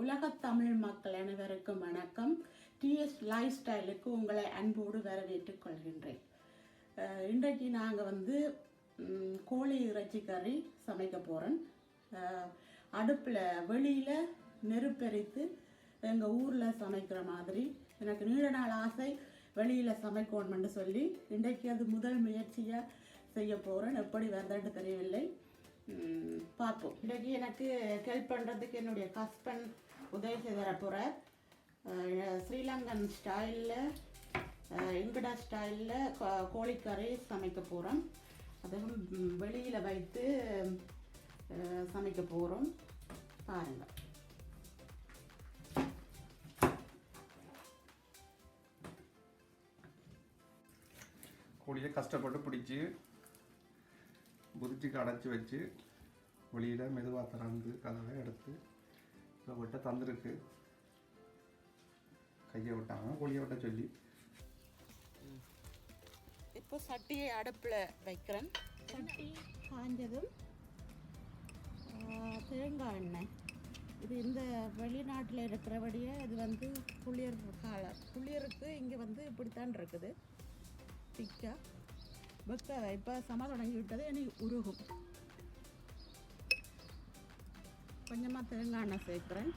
உலகத் தமிழ் மக்கள் அனைவருக்கும் வணக்கம். டிஎஸ் லைஃப் ஸ்டைலுக்கு உங்களை அன்போடு வரவேற்றுக் கொள்கின்றேன். இன்றைக்கு நாங்கள் கோழி இறைச்சி கறி சமைக்க போகிறோம். அடுப்பில் வெளியில் நெருப்பெரித்து எங்கள் ஊரில் சமைக்கிற மாதிரி எனக்கு நீண்ட நாள் ஆசை வெளியில் சமைக்கணும்னு சொல்லி இன்றைக்கு அது முதல் முயற்சியாக செய்ய போகிறேன். எப்படி வருதுன்னு தெரியவில்லை, பார்ப்போம். இன்றைக்கி எனக்கு ஹெல்ப் பண்ணுறதுக்கு என்னுடைய ஹஸ்பண்ட் உதவி செய்து தரப்போகிறார். ஸ்ரீலங்கன் ஸ்டைலில் இங்கடா ஸ்டைலில் கோழிக்கறி சமைக்க போகிறோம். அதுவும் வெளியில் வைத்து சமைக்க போகிறோம். பாருங்கள். கோழியை கஷ்டப்பட்டு பிடிச்சி புதிச்சுக்கு அடைச்சி வச்சு வெளியில் மெதுவாக திறந்து கதவை எடுத்து இப்போ விட்ட தந்துருக்கு. கையை விட்டாங்க, கோழியை விட்ட சொல்லி. இப்போ சட்டியை அடுப்பில் வைக்கிறேன். சட்டி காஞ்சதும் தேங்காய் எண்ணெய். இது இந்த வெளிநாட்டில் இருக்கிறபடியே இது குளிர் காலம். குளிருக்கு இங்கே இப்படித்தான் இருக்குது. திக்கா வெக்க இப்போ சம தொடங்கி விட்டது. எனக்கு உருகும். கொஞ்சமாக தேங்காய் எண்ணெய் சேர்க்குறேன்.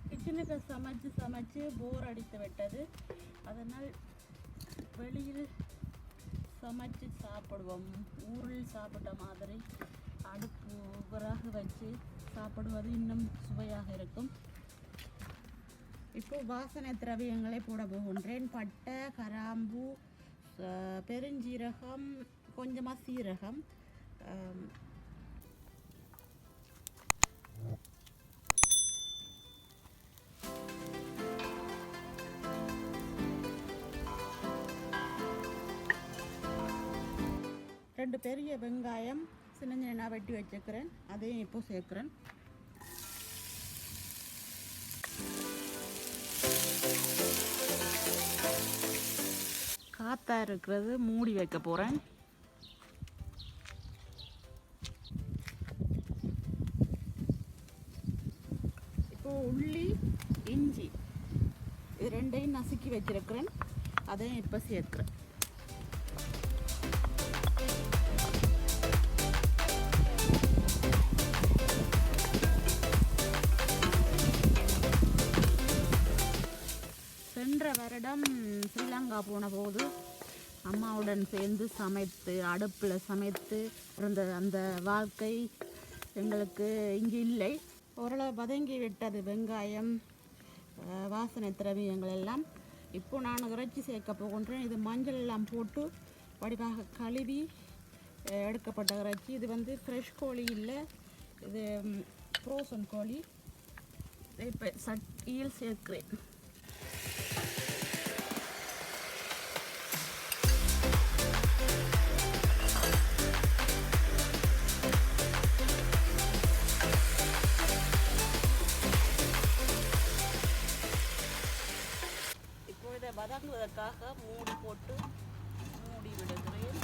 கிச்சனுக்கு சமைச்சு போர் அடித்து விட்டது. அதனால் வெளியில் சமைச்சு சாப்பிடுவோம். ஊரில் சாப்பிட்ட மாதிரி அடுப்பு விறகு வச்சு சாப்பிடுவது இன்னும் சுவையாக இருக்கும். இப்போ வாசனை திரவியங்களை போட போகின்றேன். பட்டை, கராம்பு, பெருஞ்சீரகம், கொஞ்சமாக சீரகம், ரெண்டு பெரிய வெங்காயம் சின்ன சின்ன வெட்டி வச்சுக்கிறேன். அதையும் இப்போ சேர்க்குறேன். காத்தா இருக்கிறது மூடி வைக்க போகிறேன். இப்போ உள்ளி, இஞ்சி இது ரெண்டையும் நசுக்கி வச்சிருக்கிறேன். அதையும் இப்போ சேர்க்கிறேன். சென்ற வருடம் ஸ்ரீலங்கா போன போது அம்மாவுடன் சேர்ந்து சமைத்து அடுப்பில் சமைத்து இருந்த அந்த வாழ்க்கை எங்களுக்கு இங்கே இல்லை. ஓரளவு வதங்கி விட்டது வெங்காயம், வாசனை திரவியங்கள் எல்லாம். இப்போ நான் இறைச்சி சேர்க்க போகின்றேன். இது மஞ்சள் எல்லாம் போட்டு வடிவாக கழுவி எடுக்கப்பட்ட இறைச்சி. இது ஃப்ரெஷ் கோழி இல்லை, இது ஃப்ரோசன் கோழி. இப்போ சட்டியில் சேர்க்கிறேன். வதங்குவதற்காக மூடி போட்டு மூடி விடுகிறேன்.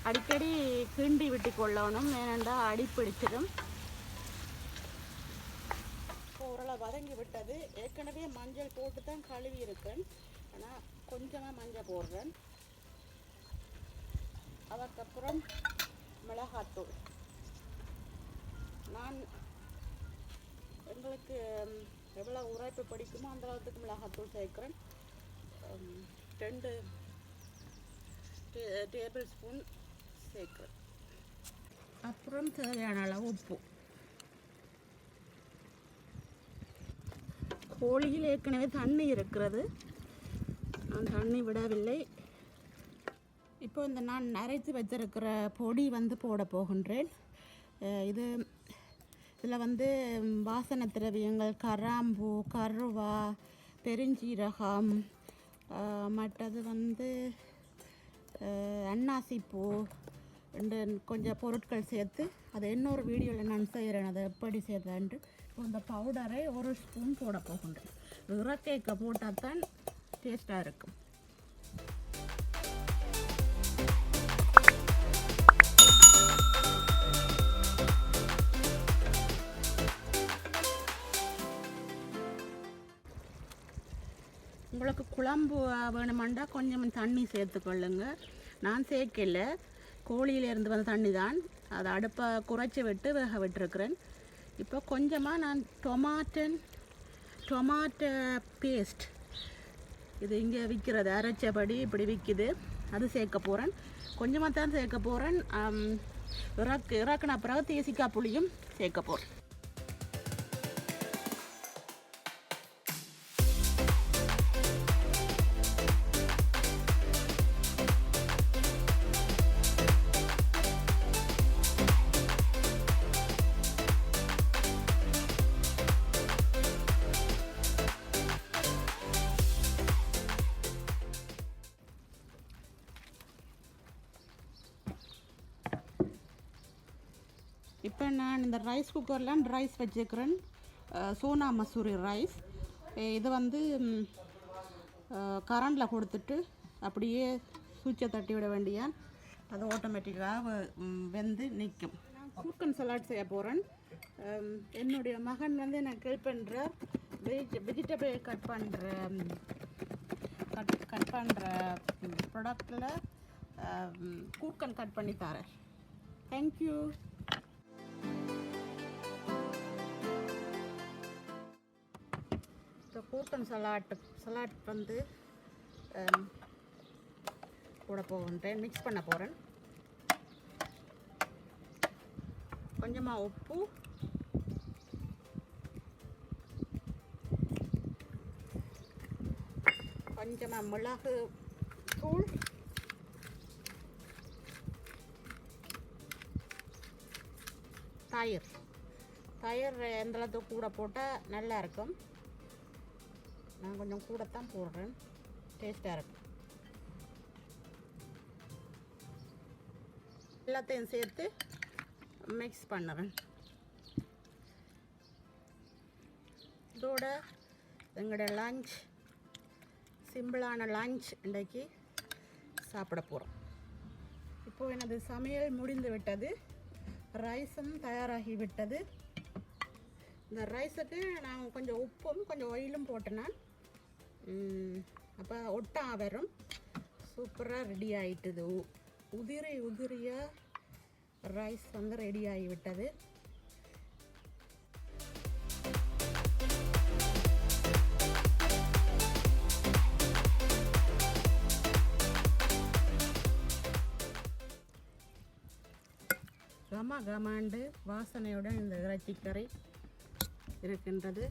அடிக்கடி கிண்டி விட்டு கொள்ளணும், ஏனென்றால் அடிப்பிடிச்சிடும். ஓரளவு வதங்கி விட்டது. ஏற்கனவே மஞ்சள் போட்டு தான் கழுவி இருக்கேன். ஆனால் கொஞ்சமாக மஞ்சள் போடுறேன். அதற்கப்புறம் மிளகாத்தூள். நான் எங்களுக்கு எவ்வளோ உரைப்பு பிடிக்குமோ அந்த அளவுக்கு மிளகாத்தூள் சேர்க்குறேன். 2 டேபிள் ஸ்பூன் சேர்க்குறேன். அப்புறம் தேவையான அளவு உப்பு. கோழியில் ஏற்கனவே தண்ணி இருக்கிறது, நான் தண்ணி விடவில்லை. இப்போ நான் அரைத்து வச்சிருக்கிற பொடி போட போகின்றேன். இதில் வாசனை திரவியங்கள் கராம்பு, கருவா, பெருஞ்சீரகம், மற்றது அன்னாசிப்பூ கொஞ்சம் பொருட்கள் சேர்த்து அதை இன்னொரு வீடியோவில் நான் செய்கிறேன். அதை எப்படி செய்கிறேன்ட்டு. இந்த பவுடரை 1 ஸ்பூன் போட போகின்றேன். இறக்கைக்க போட்டால் தான் டேஸ்ட்டாக இருக்கும். உங்களுக்கு குழம்பு வேணுமெண்டா கொஞ்சம் தண்ணி சேர்த்துக்கொள்ளுங்க. நான் சேர்க்கல, கோழியிலேருந்து வந்த தண்ணி தான். அதை அடுப்பை குறைச்சி விட்டு வேக விட்டுருக்குறேன். இப்போ கொஞ்சமாக நான் டொமாட்டோ பேஸ்ட், இது இங்கே விற்கிறது அரைச்சபடி இப்படி விற்கிது, அது சேர்க்க போகிறேன். கொஞ்சமாக தான் சேர்க்க போகிறேன். இறக்குன பிறகு தேசிக்காய் புளியும் சேர்க்க போகிறேன். இப்போ நான் இந்த ரைஸ் குக்கரில் ரைஸ் வச்சுக்கிறேன். சோனா மசூரி ரைஸ். இது வந்து கரண்டில் கொடுத்துட்டு அப்படியே சுவிட்சை தட்டி விட வேண்டிய, அது ஆட்டோமேட்டிக்காக வெந்து நிற்கும். நான் கூர்க்கன் சலாட் செய்ய போகிறேன். என்னுடைய மகன் வந்து எனக்கு ஹெல்ப் பண்ணுற வெஜிடபிள் கட் பண்ணுற ப்ராடக்டில் கூர்க்கன் கட் பண்ணி தரேன். தேங்க்யூ. கூர்க்கன் சலாட் வந்து போட போகின்றேன், மிக்ஸ் பண்ண போகிறேன். கொஞ்சமாக உப்பு, கொஞ்சமாக மிளகு தூள், தயிர் எந்தளவுக்கு கூட போட்டால் நல்லா இருக்கும். நான் கொஞ்சம் கூடத்தான் போடுறேன், டேஸ்ட்டாக இருக்கும். எல்லாத்தையும் சேர்த்து மிக்ஸ் பண்ணுறேன். இதோட எங்களோட லஞ்ச், சிம்பிளான லஞ்ச் இன்றைக்கு சாப்பிட போகிறோம். இப்போது எனது சமையல் முடிந்து விட்டது, ரைஸும் தயாராகி விட்டது. இந்த ரைஸுக்கு நான் கொஞ்சம் உப்பும் கொஞ்சம் ஆயிலும் போட்டேன், அப்போ ஒட்டா வரும். சூப்பராக ரெடி ஆகிட்டுது. உதிரியாக ரைஸ் வந்து ரெடி ஆகிவிட்டது. கமாண்டு வாசனையுடன் இந்த இறைச்சிக்கறி இருக்கின்றது.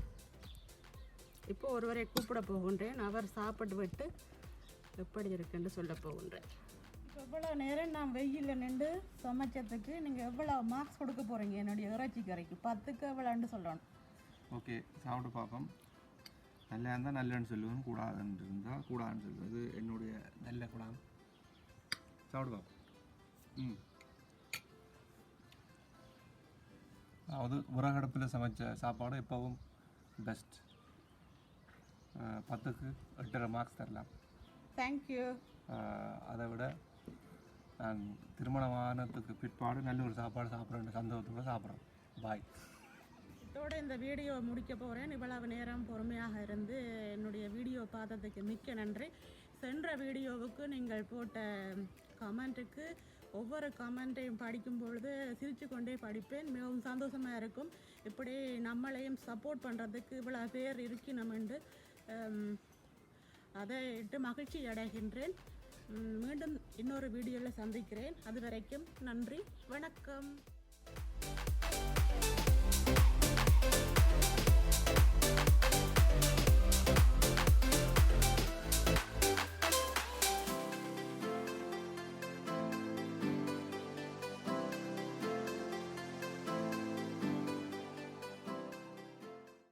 இப்போ ஒருவரை கூப்பிட போகின்றேன், அவர் சாப்பிட்டு விட்டு எப்படி இருக்குன்னு சொல்ல போகின்றேன். இப்போ எவ்வளோ நேரம் நான் வெயிலில் நின்று சமைச்சதுக்கு நீங்கள் எவ்வளோ மார்க்ஸ் கொடுக்க போகிறீங்க என்னுடைய இறைச்சிக்கறிக்கு? 10க்கு எவ்வளோன்னு சொல்லணும். ஓகே, சாப்பிட்டு பார்ப்போம். நல்லா இருந்தால் நல்லன்னு சொல்லுவேன், கூடாதுன்னு இருந்தால் கூடாதுன்னு சொல்லுவேன். இது என்னுடைய நல்ல கூடாது. சாப்பிட்டு பார்ப்போம். அதாவது உரகடுப்பில் சமைச்ச சாப்பாடு எப்போவும் பெஸ்ட். 10க்கு 8.5 மார்க்ஸ் தரலாம். தேங்க்யூ. அதை விட நான் திருமணமானதுக்கு பிற்பாடு நல்ல ஒரு சாப்பாடு சாப்பிட்றேன் சந்தோஷத்தோடு சாப்பிட்றேன். பாய். இதோட இந்த வீடியோ முடிக்க போகிறேன். இவ்வளவு நேரம் பொறுமையாக இருந்து என்னுடைய வீடியோ பார்த்ததுக்கு மிக்க நன்றி. சென்ற வீடியோவுக்கு நீங்கள் போட்ட கமெண்ட்டுக்கு ஒவ்வொரு கமெண்ட்டையும் படிக்கும் பொழுது சிரித்து கொண்டே படிப்பேன். மிகவும் சந்தோஷமாக இருக்கும். இப்படி நம்மளையும் சப்போர்ட் பண்ணுறதுக்கு இவ்வளோ பேர் இருக்கணுமென்று அதை இட்டு மகிழ்ச்சி அடைகின்றேன். மீண்டும் இன்னொரு வீடியோவில் சந்திக்கிறேன். அது வரைக்கும் நன்றி, வணக்கம்.